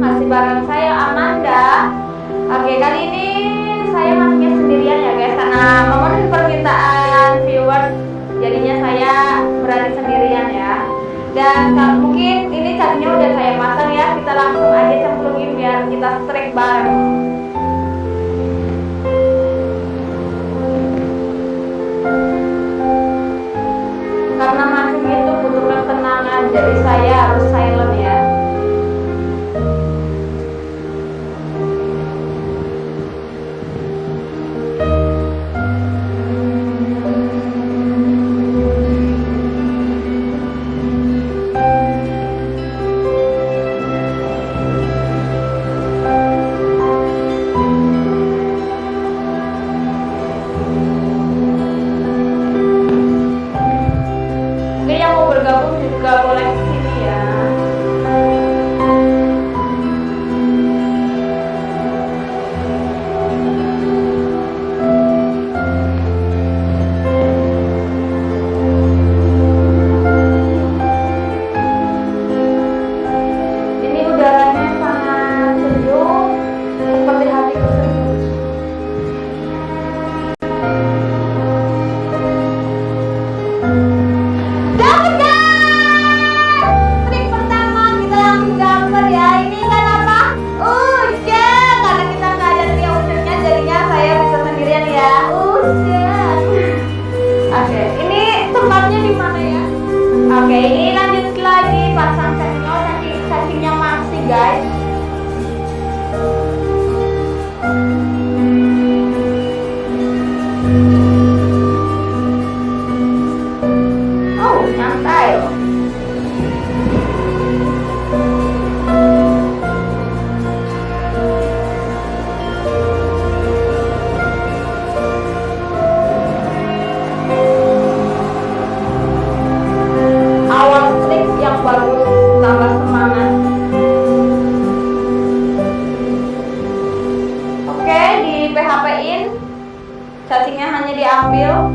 masih bareng saya Amanda. Oke, kali ini saya masihnya sendirian ya guys, karena memenuhi permintaan viewers. Jadinya saya berani sendirian ya. Dan mungkin ini cacingnya udah saya pasang ya. Kita langsung aja cemplungin biar kita strike bareng. Karena mancing itu butuh ketenangan, jadi saya harus silent ya. Juga boleh kesini ya. Ini udaranya sangat sejuk, seperti hatiku sendiri. Oke, ini lanjut lagi pasang cacingnya masih guys. Oh, nyantai loh. Bagus, tambah semangat. Oke, di PHP-in cacingnya hanya diambil.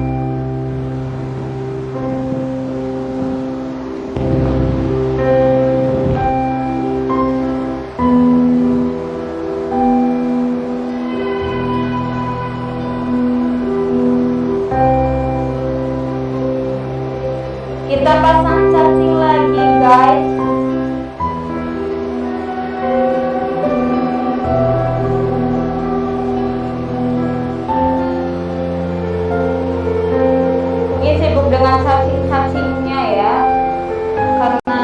Kita pasang cacing lagi guys. Ini sibuk dengan cacing-cacingnya ya, karena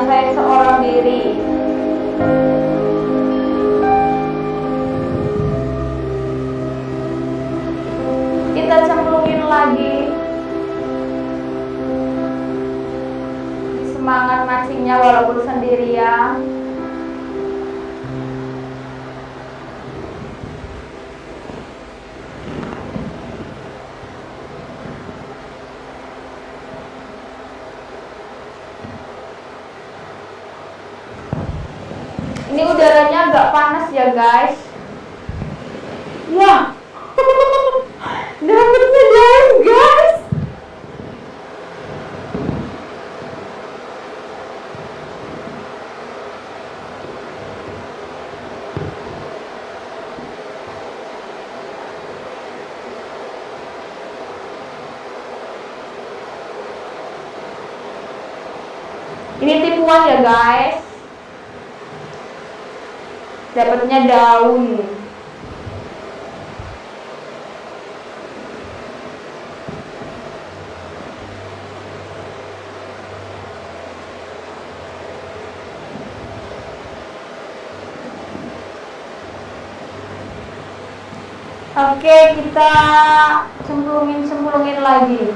saya seorang diri. Kita cemplungin lagi. Semangat mancingnya walaupun sendirian. Ini udaranya agak panas ya guys. Wah, dapetnya jauh guys. Ini tipuan ya guys. Dapatnya daun. Oke, kita cemplungin lagi.